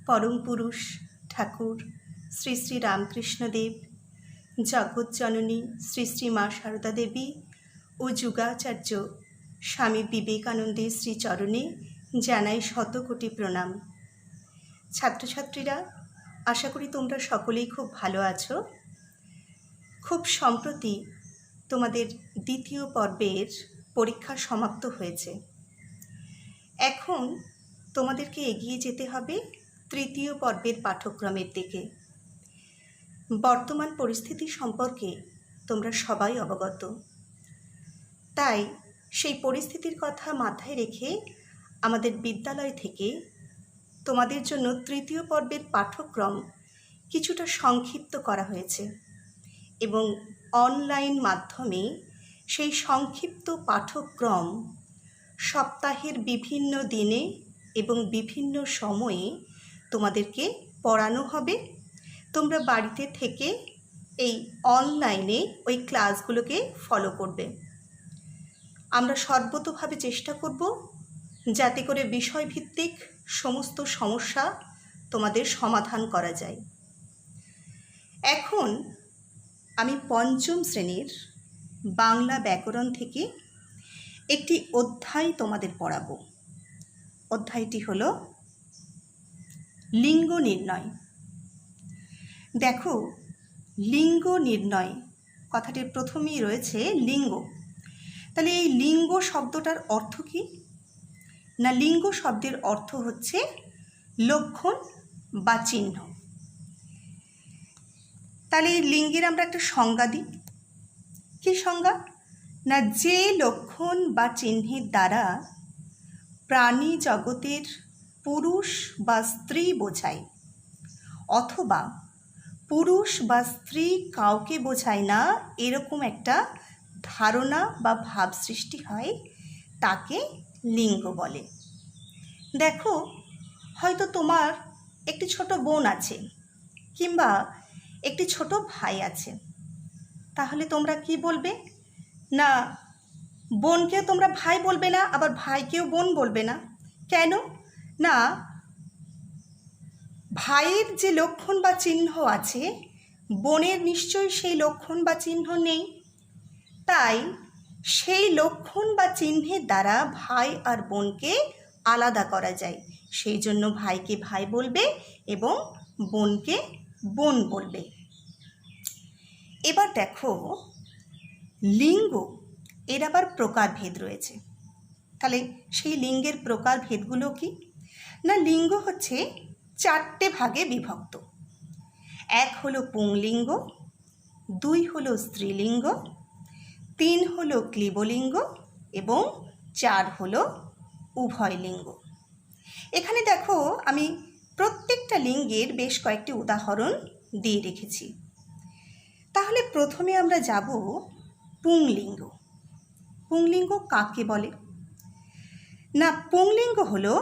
পরম পুরুষ ঠাকুর শ্রী শ্রী রামকৃষ্ণদেব, জগৎজননী শ্রী শ্রী মা সারদা দেবী ও যুগাচার্য স্বামী বিবেকানন্দের শ্রীচরণে জানাই শতকোটি প্রণাম। ছাত্রছাত্রীরা, আশা করি তোমরা সকলেই খুব ভালো আছো। খুব সম্প্রতি তোমাদের দ্বিতীয় পর্বের পরীক্ষা সমাপ্ত হয়েছে। এখন তোমাদেরকে এগিয়ে যেতে হবে তৃতীয় পর্বের পাঠ্যক্রমের দিকে। বর্তমান পরিস্থিতি সম্পর্কে তোমরা সবাই অবগত, তাই সেই পরিস্থিতির কথা মাথায় রেখে আমাদের বিদ্যালয় থেকে তোমাদের জন্য তৃতীয় পর্বের পাঠ্যক্রম কিছুটা সংক্ষিপ্ত করা হয়েছে এবং অনলাইন মাধ্যমে সেই সংক্ষিপ্ত পাঠ্যক্রম সপ্তাহের বিভিন্ন দিনে এবং বিভিন্ন সময়ে তোমাদেরকে পড়ানো হবে। তোমরা বাড়িতে থেকে এই অনলাইনে ওই ক্লাসগুলোকে ফলো করবে। আমরা সর্বতোভাবে চেষ্টা করব যাতে করে বিষয়ভিত্তিক সমস্ত সমস্যা তোমাদের সমাধান করা যায়। এখন আমি পঞ্চম শ্রেণীর বাংলা ব্যাকরণ থেকে একটি অধ্যায় তোমাদের পড়াবো। অধ্যায়টি হলো লিঙ্গ নির্ণয়। দেখো, লিঙ্গ নির্ণয় কথাটির প্রথমেই রয়েছে লিঙ্গ। তাহলে এই লিঙ্গ শব্দটার অর্থ কী? না, লিঙ্গ শব্দের অর্থ হচ্ছে লক্ষণ বা চিহ্ন। তাহলে এই লিঙ্গের আমরা একটা সংজ্ঞা দিই। কী সংজ্ঞা? না, যে লক্ষণ বা চিহ্নের দ্বারা প্রাণী জগতের পুরুষ বা স্ত্রী বোঝায়, অথবা পুরুষ বা স্ত্রী কাউকে বোঝায় না এরকম একটা ধারণা বা ভাব সৃষ্টি হয়, তাকে লিঙ্গ বলে। দেখো, হয়তো তোমার একটি ছোট বোন আছে কিংবা একটি ছোট ভাই আছে, তাহলে তোমরা কি বলবে? না, বোনকেও তোমরা ভাই বলবে না, আবার ভাইকেও বোন বলবে না। কেন? না, ভাইয়ের যে লক্ষণ বা চিহ্ন আছে, বোনের নিশ্চয়ই সেই লক্ষণ বা চিহ্ন নেই। তাই সেই লক্ষণ বা চিহ্নের দ্বারা ভাই আর বোনকে আলাদা করা যায়। সেই জন্য ভাইকে ভাই বলবে এবং বোনকে বোন বলবে। এবার দেখো, লিঙ্গ এর আবার প্রকারভেদ রয়েছে। তাহলে সেই লিঙ্গের প্রকারভেদগুলো কি? না, লিঙ্গ হচ্ছে 4টে ভাগে বিভক্ত। 1 হলো পুংলিঙ্গ, 2 হলো স্ত্রীলিঙ্গ, 3 হলো ক্লীবলিঙ্গ এবং 4 হলো উভয় লিঙ্গ। এখানে দেখো, আমি প্রত্যেকটা লিঙ্গের বেশ কয়েকটি উদাহরণ দিয়ে রেখেছি। তাহলে প্রথমে আমরা যাব পুংলিঙ্গ। পুংলিঙ্গ কাকে বলে? না, পুংলিঙ্গ হলো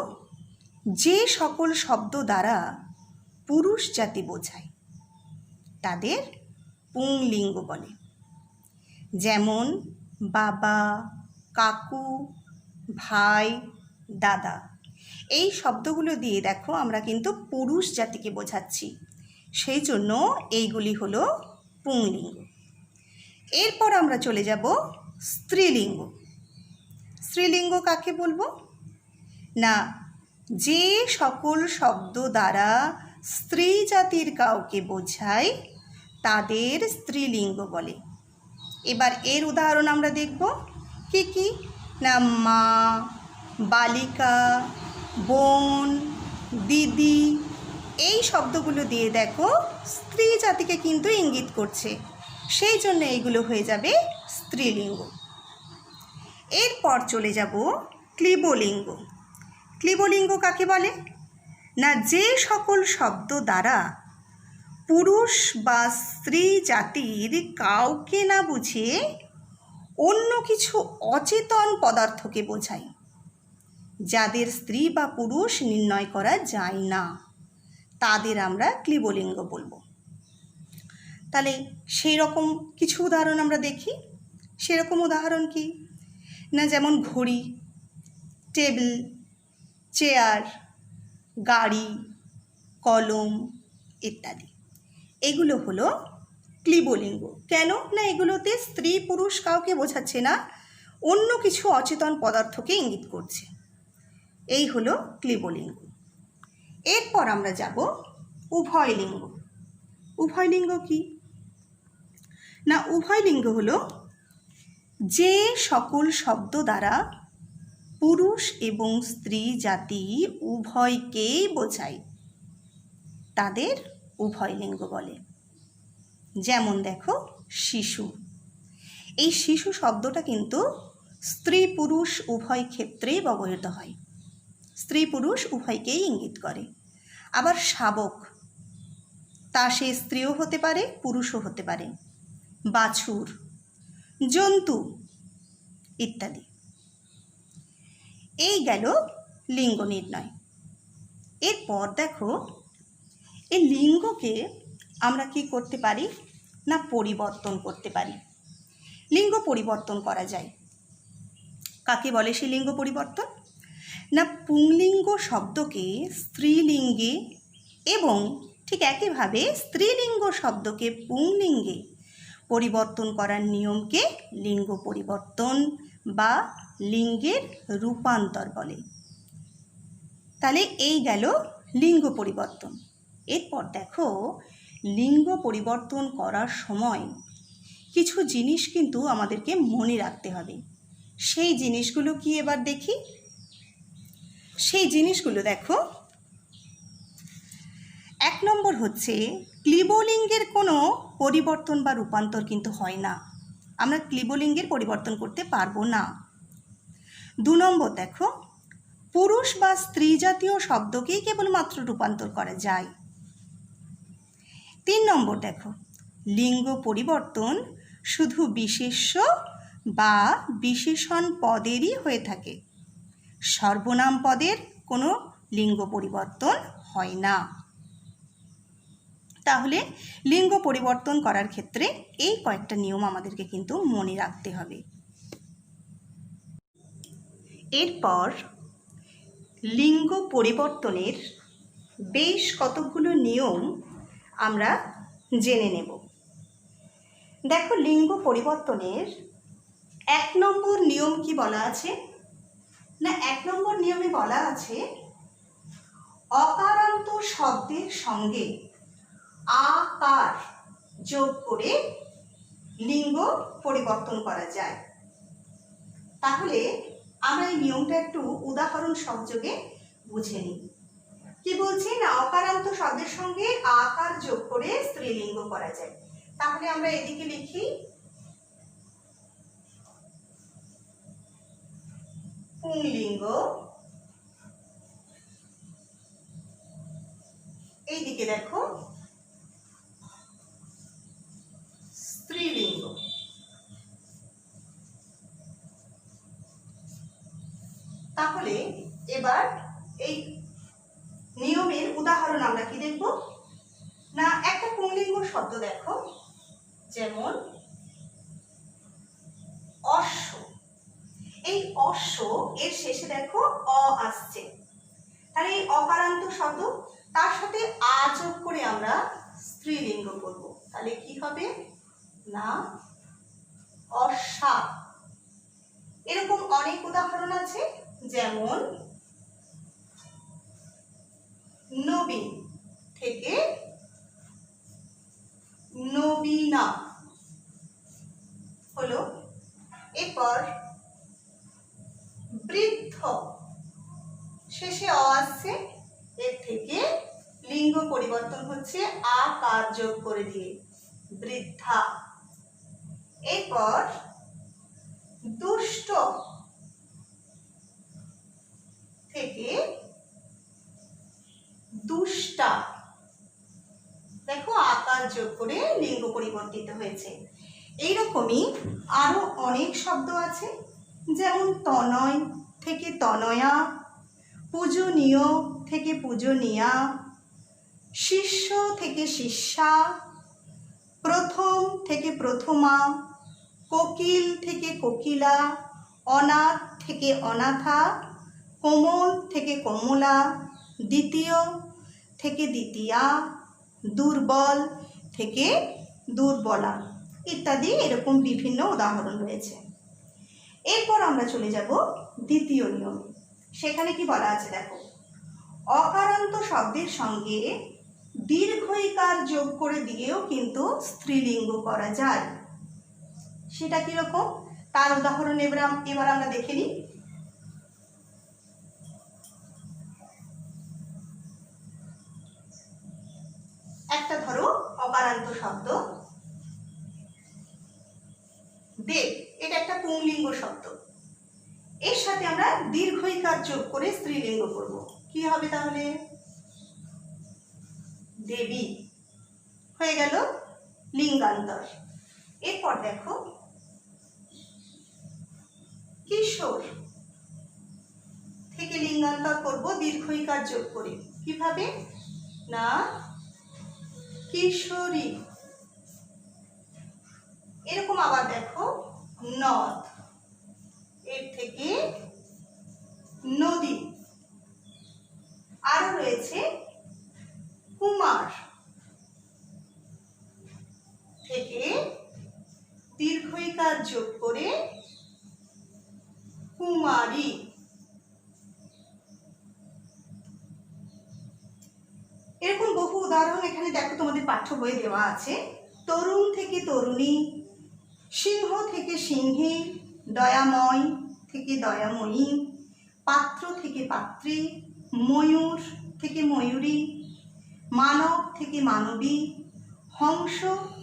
যে সকল শব্দ দ্বারা পুরুষ জাতি বোঝায়, তাদের পুংলিঙ্গ বলে। যেমন বাবা, কাকু, ভাই, দাদা, এই শব্দগুলো দিয়ে দেখো আমরা কিন্তু পুরুষ জাতিকে বোঝাচ্ছি, সেই জন্য এইগুলি হলো পুংলিঙ্গ। এরপর আমরা চলে যাব স্ত্রীলিঙ্গ। স্ত্রীলিঙ্গ কাকে বলবো? না, যে সকল শব্দ দ্বারা স্ত্রী জাতির কাউকে বোঝায়, তাদের স্ত্রীলিঙ্গ বলে। এবার এর উদাহরণ আমরা দেখব। কি কি? না, মা, বালিকা, বোন, দিদি, এই শব্দগুলো দিয়ে দেখো স্ত্রী জাতিকে কিন্তু ইঙ্গিত করছে, সেই জন্য এইগুলো হয়ে যাবে স্ত্রীলিঙ্গ। এরপর চলে যাব ক্লীবলিঙ্গ। ক্লীবলিঙ্গ কাকে বলে? না, যে সকল শব্দ দ্বারা পুরুষ বা স্ত্রী জাতির কাউকে না বুঝিয়ে অন্য কিছু অচেতন পদার্থকে বোঝায়, যাদের স্ত্রী বা পুরুষ নির্ণয় করা যায় না, তাদের আমরা ক্লীবলিঙ্গ বলবো। তাহলে সেই রকম কিছু উদাহরণ আমরা দেখি। সেরকম উদাহরণ কি? না, যেমন ঘড়ি, টেবিল, চেয়ার, গাড়ি, কলম ইত্যাদি। এগুলো হলো ক্লীবলিঙ্গ। কেন না এগুলোতে স্ত্রী পুরুষ কাউকে বোঝাচ্ছে না, অন্য কিছু অচেতন পদার্থকে ইঙ্গিত করছে। এই হলো ক্লীবলিঙ্গ। এরপর আমরা যাব উভয়লিঙ্গ। উভয়লিঙ্গ কি না, উভয়লিঙ্গ হলো যে সকল শব্দ দ্বারা পুরুষ এবং স্ত্রী জাতি উভয়কেই বোঝায় তাদের উভয়লিঙ্গ বলে। যেমন দেখো শিশু, এই শিশু শব্দটা কিন্তু স্ত্রী পুরুষ উভয় ক্ষেত্রেই ব্যবহৃত হয়, স্ত্রী পুরুষ উভয়কেই ইঙ্গিত করে। আবার শাবক, তা সে স্ত্রীও হতে পারে পুরুষও হতে পারে। বাছুর, জন্তু ইত্যাদি। এই গেল লিঙ্গ নির্ণয়। এরপর দেখো এই লিঙ্গকে আমরা কি করতে পারি না পরিবর্তন করতে পারি। লিঙ্গ পরিবর্তন করা যায়। কাকে বলে সেই লিঙ্গ পরিবর্তন না পুংলিঙ্গ শব্দকে স্ত্রীলিঙ্গে এবং ঠিক একইভাবে স্ত্রীলিঙ্গ শব্দকে পুংলিঙ্গে পরিবর্তন করার নিয়মকে লিঙ্গ পরিবর্তন বা লিঙ্গের রূপান্তর বলে। তাহলে এই গেল লিঙ্গ পরিবর্তন। এরপর দেখো লিঙ্গ পরিবর্তন করার সময় কিছু জিনিস কিন্তু আমাদেরকে মনে রাখতে হবে। সেই জিনিসগুলো কি এবার দেখি। সেই জিনিসগুলো দেখো, 1 নম্বর হচ্ছে ক্লীবলিঙ্গের কোনো পরিবর্তন বা রূপান্তর কিন্তু হয় না, আমরা ক্লীবলিঙ্গের পরিবর্তন করতে পারবো না। 2 নম্বর দেখো পুরুষ বা স্ত্রী জাতীয় শব্দকেই কেবলমাত্র রূপান্তর করা যায়। 3 নম্বর দেখো লিঙ্গ পরিবর্তন শুধু বিশেষ্য বা বিশেষণ পদেরই হয়ে থাকে, সর্বনাম পদের কোনো লিঙ্গ পরিবর্তন হয় না। তাহলে লিঙ্গ পরিবর্তন করার ক্ষেত্রে এই কয়েকটা নিয়ম আমাদেরকে কিন্তু মনে রাখতে হবে। এরপর লিঙ্গ পরিবর্তনের বেশ কতগুলো নিয়ম আমরা জেনে নেব। দেখো লিঙ্গ পরিবর্তনের 1 নম্বর নিয়ম কি বলা আছে না 1 নম্বর নিয়মে বলা আছে অকারান্ত শব্দের সঙ্গে আকার যোগ করে লিঙ্গ পরিবর্তন করা যায়। তাহলে আমরা এই নিয়মটা একটু উদাহরণ সহযোগে বুঝে নিই। কি বলছি না অকারান্ত শব্দের সঙ্গে আকার যোগ করে স্ত্রীলিঙ্গ করা যায়। তাহলে আমরা এদিকে লিখি পুংলিঙ্গ, এইদিকে দেখো স্ত্রীলিঙ্গ। তাহলে এবার এই নিয়মের উদাহরণ আমরা কি দেখব না একটা পুংলিঙ্গ শব্দ দেখো, যেমন অশ্ব। এই অশ্ব এর শেষে দেখো অ আসছে, তাহলে এই অকারান্ত শব্দ তার সাথে আ যোগ করে আমরা স্ত্রীলিঙ্গ করব। তাহলে কি হবে না অশ্বা। এরকম অনেক উদাহরণ আছে, যেমন নবীন থেকে নবীনা হলো। এরপর বৃদ্ধ, শেষে অ আসছে, এর থেকে লিঙ্গ পরিবর্তন হচ্ছে আকার যোগ করে দিয়ে বৃদ্ধা। এরপর দুষ্ট থেকে দুষ্টা, দেখো আকার যোগ করে লিঙ্গ পরিবর্তিত হয়েছে। এইরকমই আরো অনেক শব্দ আছে, যেমন তনয় থেকে তনয়া, পূজনীয় থেকে পূজনীয়া, শিষ্য থেকে শিষ্যা, প্রথম থেকে প্রথমা, কোকিল থেকে কোকিলা, অনাথ থেকে অনাথা, কোমল থেকে কমলা, দ্বিতীয় থেকে দ্বিতীয়া, দুর্বল থেকে দুর্বলা ইত্যাদি এরকম বিভিন্ন উদাহরণ রয়েছে। এরপর আমরা চলে যাব দ্বিতীয় নিয়মে। সেখানে কি বলা আছে দেখো, অকারান্ত শব্দের সঙ্গে দীর্ঘইকার যোগ করে দিয়েও কিন্তু স্ত্রীলিঙ্গ করা যায়। সেটা কিরকম তার উদাহরণ এবার আমরা দেখে নিই। একটা ধরো অকারান্ত শব্দ দেব, এটা একটা পুংলিঙ্গ শব্দ, এর সাথে আমরা দীর্ঘইকার যোগ করে স্ত্রীলিঙ্গ করব। কি হবে তাহলে? দেবী হয়ে গেল লিঙ্গান্তর। এরপর দেখো কিশোর থেকে লিঙ্গান্তর করব দীর্ঘইকার যোগ করে। কিভাবে না, কিশোরী। এরকম আবার দেখো নদ, এর থেকে নদী। আরো রয়েছে কুমার থেকে দীর্ঘইকার যোগ করে কুমারী। এরকম বহু উদাহরণ এখানে দেখো তোমাদের পাঠ্য বই দেওয়া আছে। তরুণ থেকে তরুণী, সিংহ থেকে সিংহী, দয়াময় থেকে দয়াময়ী, পাত্র থেকে পাত্রী, ময়ূর থেকে ময়ূরী, মানব থেকে মানবী, হংস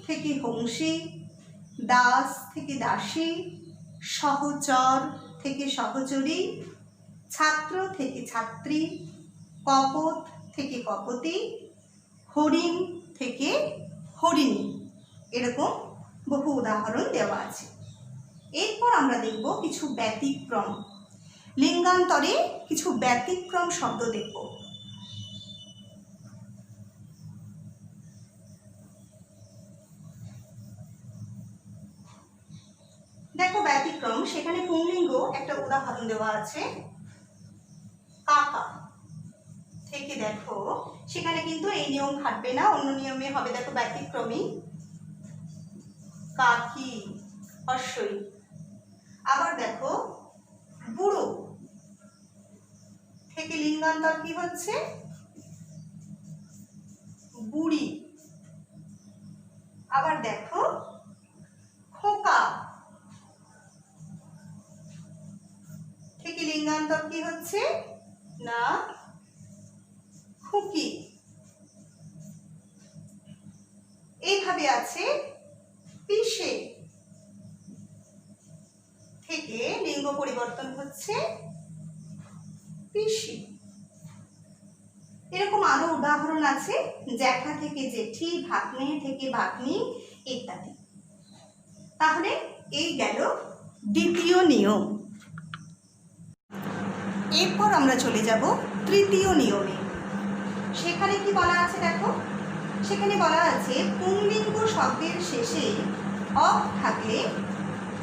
থেকে হংসী, দাস থেকে দাসী, সহচর থেকে সহচরী, ছাত্র থেকে ছাত্রী, কপট থেকে কপতি, হরিণ থেকে হরিণী। এরকম বহু উদাহরণ দেওয়া আছে। এরপর আমরা দেখব কিছু ব্যতিক্রম, লিঙ্গান্তরে কিছু ব্যতিক্রম শব্দ দেখব। দেখো ব্যতিক্রম, সেখানে পুংলিঙ্গ একটা উদাহরণ দেওয়া আছে কাকা থেকে। দেখো সেখানে কিন্তু এই নিয়ম খাটবে না, অন্য নিয়মে হবে। দেখো ব্যতিক্রমী কাকি অশ্বই। আবার দেখো বুড়ো থেকে লিঙ্গান্তর কি হচ্ছে বুড়ি। আবার দেখো খোকা থেকে লিঙ্গান্তর কি হচ্ছে না খুকি। এইভাবে আছে পিসে থেকে লিঙ্গ পরিবর্তন হচ্ছে পিসি। এরকম আরো উদাহরণ আছে, জ্যাঠা থেকে জেঠি, ভাগ্নে থেকে ভাগ্নি ইত্যাদি। তাহলে এই গেল দ্বিতীয় নিয়ম। এরপর আমরা চলে যাব তৃতীয় নিয়মে। সেখানে কি বলা আছে দেখো, সেখানে বলা আছে পুংলিঙ্গ শব্দের শেষে অপ থাকলে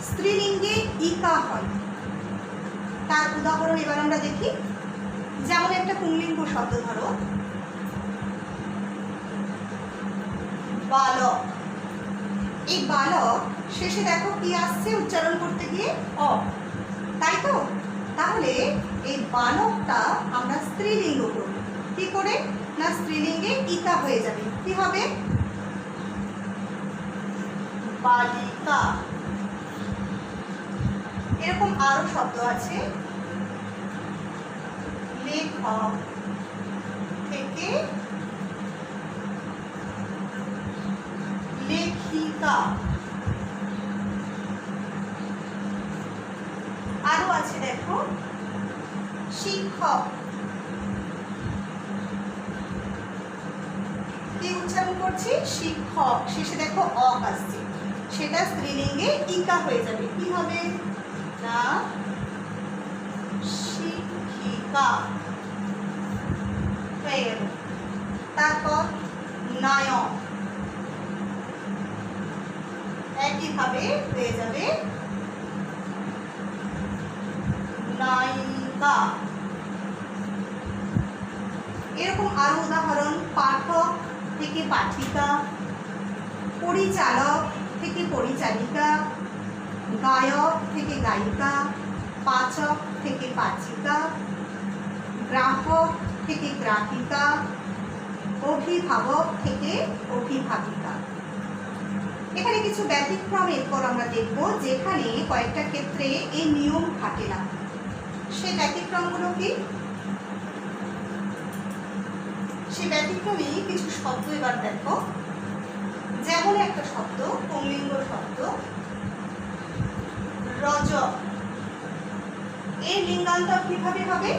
স্ত্রীলিঙ্গে ইকা হয়। তার উদাহরণ এবার আমরা দেখি। যেমন একটা পুংলিঙ্গ শব্দ ধরো বালক। এই বালক শেষে দেখো কি আসছে উচ্চারণ করতে গিয়ে অ, তাই তো? তাহলে এই বালকটা আমরা স্ত্রীলিঙ্গ করব। কি করে না, স্ত্রীলিঙ্গে ইকা হয়ে যাবে। কি হবে? বালিকা। এরকম আরো শব্দ আছে, লেখক থেকে লেখিকা। আরো আছে দেখো শিক্ষক। কি উচ্চারণ করছি? শিক্ষক। শেষে দেখো অ আসছে, সেটা স্ত্রীলিঙ্গে ইকা হয়ে যাবে। কি হবে না শিক্ষিকা হয়ে গেল। তারপর নায়ক, একইভাবে হয়ে যাবে নায়িকা। এরকম আরো উদাহরণ, পাঠক থেকে পাঠিকা, পরিচালক থেকে পরিচালিকা, গায়ক থেকে গায়িকা, পাচক থেকে পাচিকা, গ্রাহক থেকে গ্রাহিকা, অভিভাবক থেকে অভিভাবিকা। এখানে কিছু ব্যতিক্রম এরপর আমরা দেখব, যেখানে কয়েকটা ক্ষেত্রে এই নিয়ম খাটে না। সেই ব্যতিক্রমগুলো কি? সেই ব্যতিক্রমে কিছু শব্দ এবার দেখো। যেমন একটা শব্দ, পুংলিঙ্গ শব্দ রজক, এই লিঙ্গান্তর কিভাবে হবে?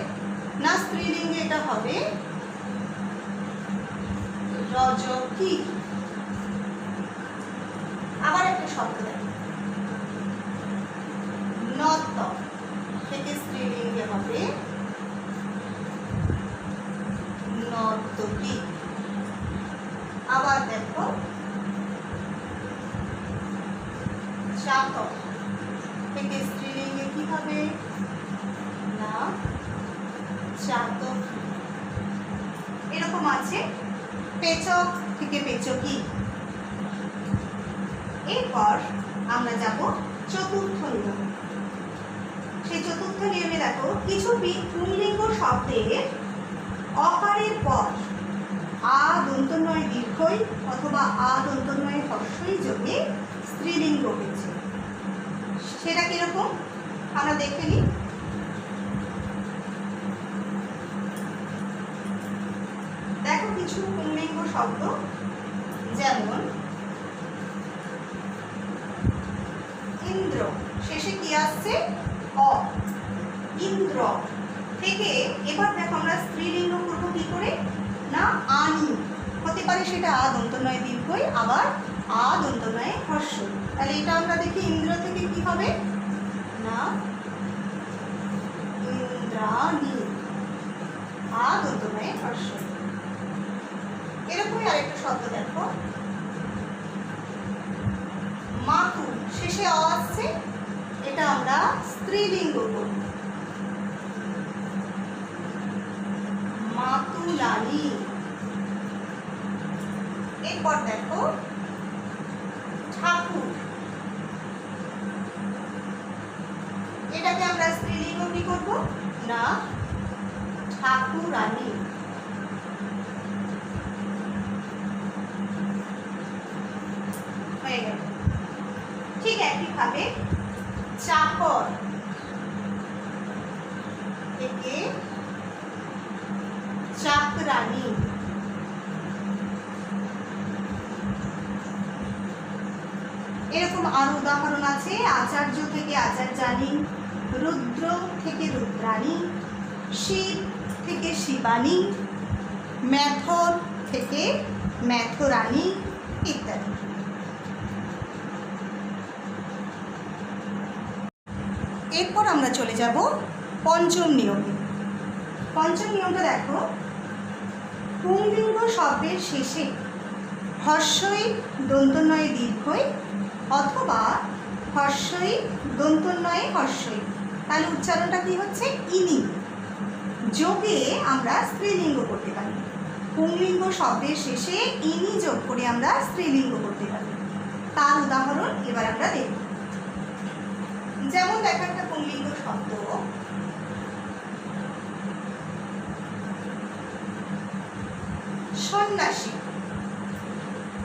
না স্ত্রীলিঙ্গে এটা হবে রজকি। আবার একটা শব্দ দেখো, নর্তক, থেকে স্ত্রীলিঙ্গে হবে নর্তকী। আবার দেখো চাতক, থেকে স্ত্রীলিঙ্গে কি হবে? না চাতক। এরকম আছে পেচক থেকে পেচকি। এরপর আমরা যাব চতুর্থ নিয়ম। সেই চতুর্থ নিয়মে দেখো, কিছু পুংলিঙ্গ শব্দের অকারের পর আ দন্তন্বয় দীর্ঘই অথবা আ দন্তন্বয় হ্রস্বই যোগে স্ত্রীলিঙ্গ হয়েছে। সেটা কিরকম আমরা দেখে নিই। দেখো কিছু পুংলিঙ্গ শব্দ, যেমন ইন্দ্র, শেষে কি আসছে? অ, ইন্দ্র থেকে এবার দেখো আমরা স্ত্রীলিঙ্গ করব কি করে? না আনি। হতে পারে সেটা আ দন্তন্বয় দীর্ঘই, আবার আ দন্তন্বয় হ্রস্ব। তাহলে এটা আমরা দেখি, ইন্দ্র থেকে কি হবে? না ইন্দ্রাণী, আ দন্তন্বয় হ্রস্ব। এরকমই আরেকটা শব্দ দেখো, মাতু, শেষে অ আসছে, এটা আমরা স্ত্রীলিঙ্গ করব মাতুলানি। এরপর দেখো ঠাকুর, এটাকে আমরা স্ত্রীলিঙ্গ কি করব? না ঠাকুরানী। হয়ে গেল। ঠিক একইভাবে চাকর থেকে চাকরানী। এরকম আরো উদাহরণ আছে, আচার্য থেকে আচার্যানী, রুদ্র থেকে রুদ্রাণী, শিব থেকে শিবানী, মেথর থেকে মেথরানী ইত্যাদি। এরপর আমরা চলে যাব পঞ্চম নিয়মে। পঞ্চম নিয়মটা দেখো, পুংলিঙ্গ শব্দের শেষে হ্রস্বই দন্তন্বয়ে দীর্ঘই অথবা হ্রস্বই দন্তন্বয়ে হ্রস্বই, তাহলে উচ্চারণটা কি হচ্ছে? ইনি যোগে আমরা স্ত্রীলিঙ্গ করতে পারি। পুংলিঙ্গ শব্দের শেষে ইনি যোগ করে আমরা স্ত্রীলিঙ্গ করতে পারি। তার উদাহরণ এবার আমরা দেখব। যেমন দেখো একটা পুংলিঙ্গ শব্দ সন্ন্যাসী,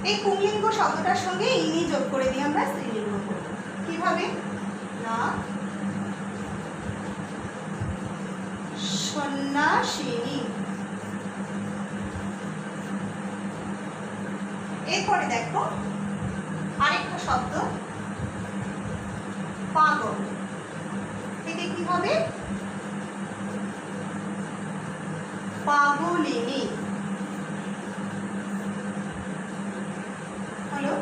এই পুংলিঙ্গ শব্দটার সঙ্গে ইনি যোগ করে দিয়ে আমরা স্ত্রীলিঙ্গ করব। কিভাবে? না সন্ন্যাসিনী। এরপরে দেখো আরেকটা শব্দ পাগল, থেকে কি হবে? পাগলিনী। হলো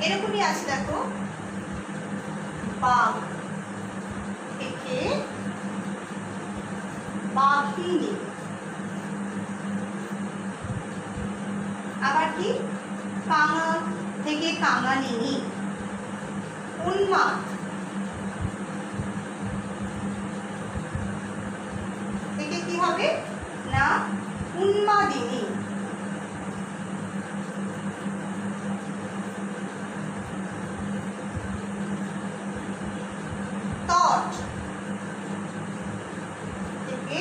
এরকমই আছে দেখো, বাঘ থেকে বাঘিনী। আবার কি? কাঙাল থেকে কাঙালিনী। উন্মাদ থেকে কি হবে? না উন্মাদিনী, তট থেকে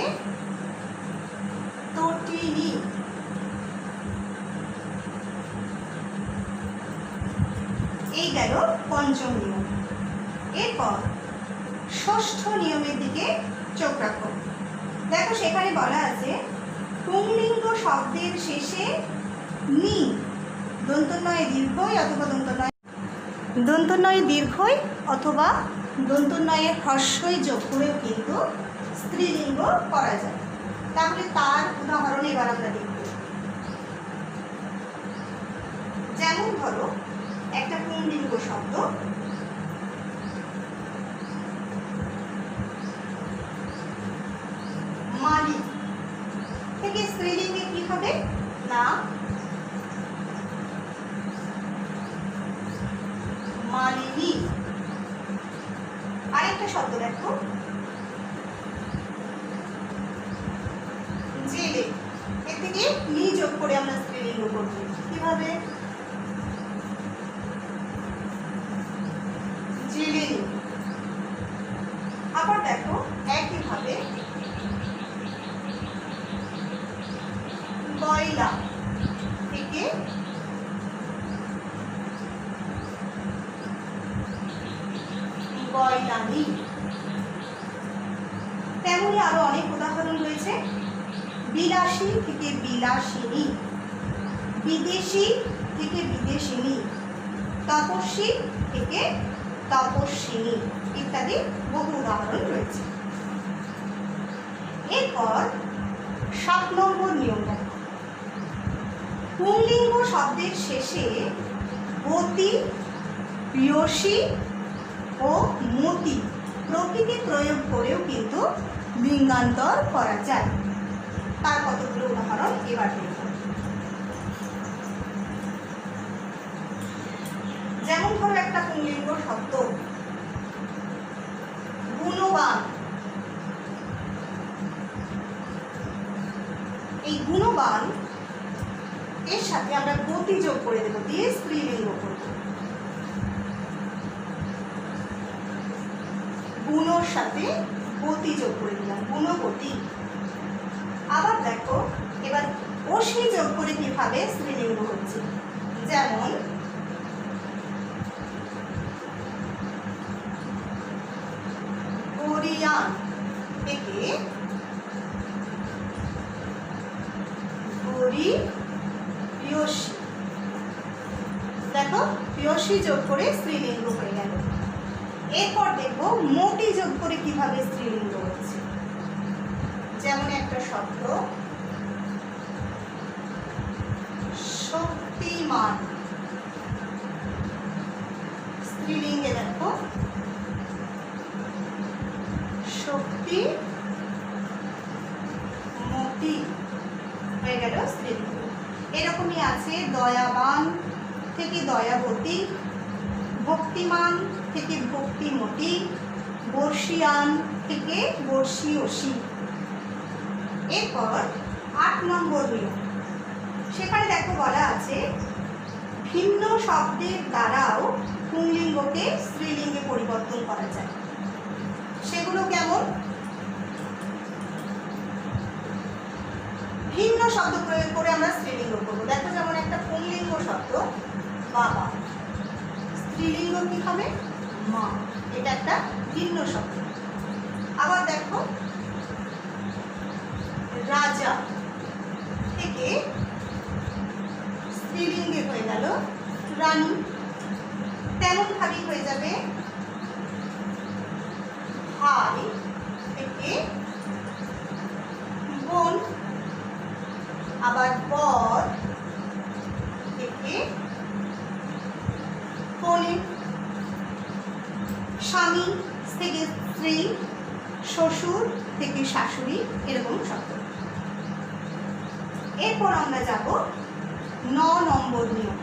তটিনী, এই গেল পঞ্চম নিয়ম। এরপর ষষ্ঠ নিয়মের দিকে চোখ রাখো। দেখো সেখানে বলা আছে পুংলিঙ্গ শব্দের শেষে নি দন্তন্বয়ে দীর্ঘই অথবা দন্তন্বয়ে দীর্ঘই অথবা দন্তন্বয়ে হ্রস্বই যোগ করেও কিন্তু স্ত্রীলিঙ্গ করা যায়। তাহলে তার উদাহরণ এবার আমরা দেখব। যেমন ধরো একটা পুংলিঙ্গ শব্দ মালি থেকে স্ত্রীলিঙ্গে কি হবে না মালিনী। আরেকটা শব্দ দেখো জেলে, এর থেকে নি যোগ করে আমরা স্ত্রীলিঙ্গ করব। কিভাবে? জেলেনি। আবার দেখো একইভাবে গয়লা থেকে গয়লানি। তেমনি আরো অনেক উদাহরণ রয়েছে। বিলাসী থেকে বিলাসিনী, বিদেশি থেকে বিদেশিনী, তপস্বী থেকে তপস্বিনী ইত্যাদি বহু উদাহরণ রয়েছে। এরপর 7 নম্বর নিয়ম দেখো। পুংলিঙ্গ শব্দের শেষে গতি, প্রিয়সী ও মতি প্রকৃতি প্রয়োগ করেও কিন্তু লিঙ্গান্তর করা যায়। তার কতগুলো উদাহরণ এবার দেখব। যেমন ধরো একটা পুংলিঙ্গ শব্দ গুণবান, এই গুণবান এর সাথে আমরা গতি যোগ করে দেবো, দিয়ে স্ত্রীলিঙ্গ করব। গুণর সাথে গতি যোগ করে দিলাম, গুণগতি। আবার দেখো এবার অসি যোগ করে কিভাবে স্ত্রীলিঙ্গ হচ্ছে। যেমন গরিয়ান থেকে গরি প্রিয়সী। দেখো প্রিয়সী যোগ করে স্ত্রীলিঙ্গ হয়ে গেল। এরপর দেখবো মতি যোগ করে কিভাবে স্ত্রীলিঙ্গ হচ্ছে। যেমন একটা শব্দ শক্তিমান, স্ত্রীলিঙ্গে দেখো শক্তি মতি হয়ে গেল স্ত্রীলিঙ্গ। এরকমই আছে দয়াবান থেকে দয়াবতী, ভক্তিমান থেকে ভক্তিমতী, বর্ষিয়ান থেকে বর্ষীয়সী। এরপর 8 নম্বর নিয়ম। সেখানে দেখো বলা আছে ভিন্ন শব্দের দ্বারাও পুংলিঙ্গকে স্ত্রীলিঙ্গে পরিবর্তন করা যায়। সেগুলো কেমন? ভিন্ন শব্দ প্রয়োগ করে আমরা স্ত্রীলিঙ্গ করবো। দেখো যেমন একটা পুংলিঙ্গ শব্দ বাবা, স্ত্রীলিঙ্গ কি হবে মা, এটা একটা ভিন্ন শব্দ। আবার দেখো রাজা থেকে স্ত্রীলিঙ্গে হয়ে গেল রানী, তেমন ভাবেই হয়ে যাবে ভাই থেকে বোন, আবার বর থেকে কনে, স্বামী থেকে স্ত্রী, শ্বশুর থেকে শাশুড়ি, এরকম শব্দ। এরপর আমরা যাব 9 নম্বর নিয়ম।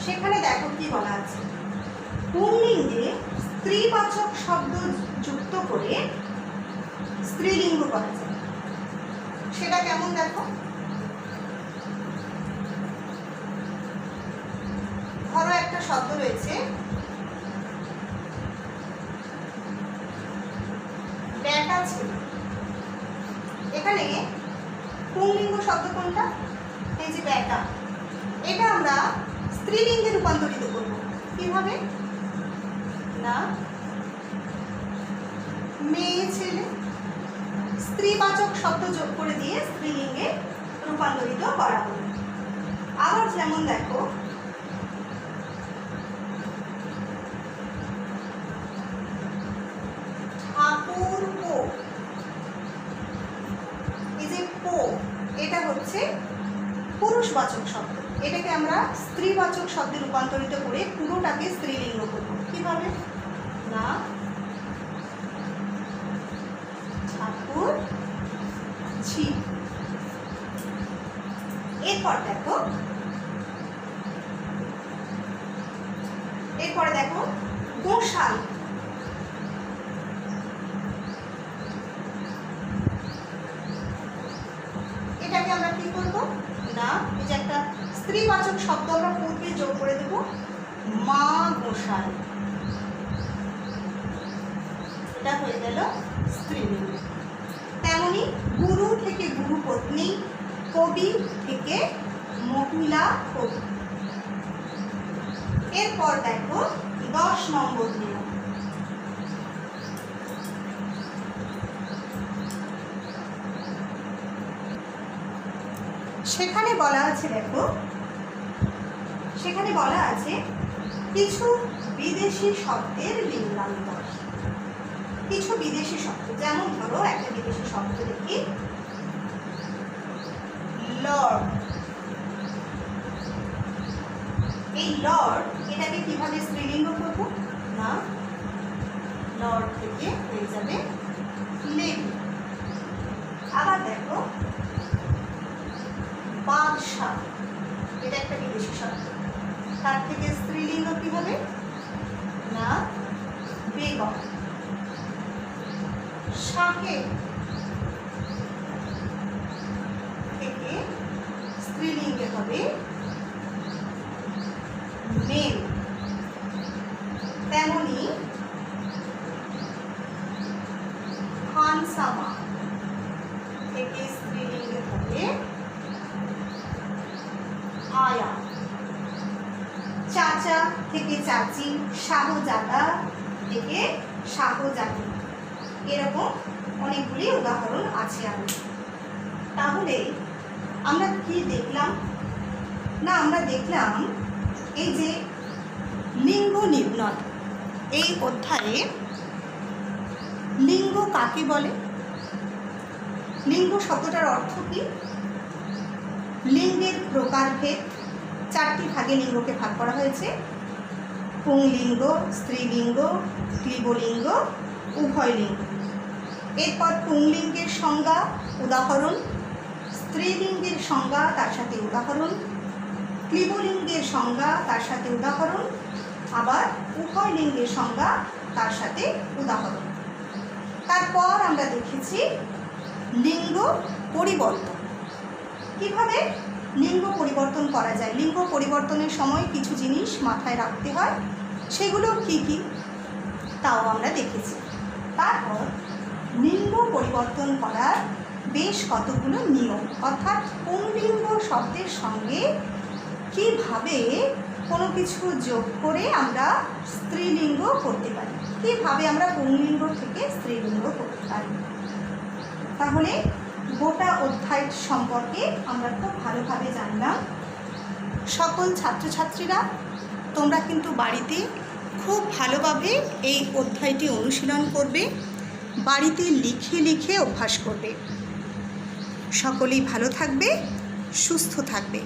সেখানে দেখো কি বলা আছে পুংলিঙ্গে স্ত্রীবাচক শব্দ যুক্ত করে স্ত্রীলিঙ্গ করা যায়। সেটা কেমন দেখো। ধরো একটা শব্দ রয়েছে ব্যাটা ছেলে, এখানে পুংলিঙ্গ শব্দ কোনটা? এই যে ব্যাটা, এটা আমরা স্ত্রীলিঙ্গে রূপান্তরিত করব কিভাবে? না মেয়ে ছেলে, স্ত্রীবাচক শব্দ যোগ করে দিয়ে স্ত্রীলিঙ্গে রূপান্তরিত করা হবে। আবার যেমন দেখো ঠাকুর পো, এই যে পো এটা হচ্ছে পুরুষবাচক শব্দ, এটাকে আমরা স্ত্রীবাচক শব্দে রূপান্তরিত করে পুরোটাকে স্ত্রীলিঙ্গ করব কিভাবে? না ঠাকুর ঝি। এরপরে দেখো গোশাল, এটাকে আমরা কি করব? না এই যে একটা স্ত্রীবাচক শব্দ আমরা পূর্বে যোগ করে দেব, মা গোশাল, এটা হয়ে গেল স্ত্রীলিঙ্গ। তেমনি গুরু থেকে গুরু পত্নী, কবি থেকে মহিলা কবি। এরপর দেখো 10 নম্বর নিয়ম। সেখানে বলা আছে দেখো, সেখানে বলা আছে কিছু বিদেশি শব্দের লিঙ্গান্তর। কিছু বিদেশি শব্দ, যেমন ধরো একটা বিদেশি শব্দ দেখি লর্ড। এই লর্ড এটাকে কিভাবে স্ত্রীলিঙ্গ করব? না লর্ড থেকে হয়ে যাবে লেডি। আবার দেখো বাদশাহ, এটা একটা বিদেশি শব্দ, তার থেকে স্ত্রীলিঙ্গ কি হবে? না বেগম। শাহেদ থেকে স্ত্রীলিঙ্গে হবে মেম। তেমনি খানসামা থেকে স্ত্রীলিঙ্গে হবে আয়া। চাচা থেকে চাচি, শাহজাদা থেকে শাহজাদি, এরকম অনেকগুলি উদাহরণ আছে। তাহলে আমরা কি দেখলাম? না আমরা দেখলাম এই যে লিঙ্গ নির্ণয়, এই অধ্যায়ে লিঙ্গ কাকে বলে, লিঙ্গ শব্দটার অর্থ কি, লিঙ্গের প্রকারভেদ, 4টি ভাগে লিঙ্গকে ভাগ করা হয়েছে, পুংলিঙ্গ, স্ত্রীলিঙ্গ, ক্লীবলিঙ্গ, উভয় লিঙ্গ। এরপর পুংলিঙ্গের সংজ্ঞা, উদাহরণ, স্ত্রীলিঙ্গের সংজ্ঞা তার সাথে উদাহরণ, ক্লীবলিঙ্গের সংজ্ঞা তার সাথে উদাহরণ, আবার উভয় লিঙ্গের সংজ্ঞা তার সাথে উদাহরণ। তারপর আমরা দেখেছি লিঙ্গ পরিবর্তন, কিভাবে লিঙ্গ পরিবর্তন করা যায়। লিঙ্গ পরিবর্তনের সময় কিছু জিনিস মাথায় রাখতে হয়, সেগুলো কি কি তাও আমরা দেখেছি। তারপর লিঙ্গ পরিবর্তন করার বেশ কতগুলো নিয়ম, অর্থাৎ পুংলিঙ্গ শব্দের সঙ্গে কিভাবে কোনো কিছু যোগ করে আমরা স্ত্রীলিঙ্গ করতে পারি, কিভাবে আমরা পুংলিঙ্গ থেকে স্ত্রীলিঙ্গ করতে পারি। তাহলে গোটা অধ্যায় সম্পর্কে আমরা খুব ভালোভাবে জানলাম। সকল ছাত্রছাত্রীরা তোমরা কিন্তু বাড়িতে খুব ভালোভাবে এই অধ্যায়টি অনুশীলন করবে, বাড়িতে লিখে লিখে অভ্যাস করবে। সকলেই ভালো থাকবে, সুস্থ থাকবে।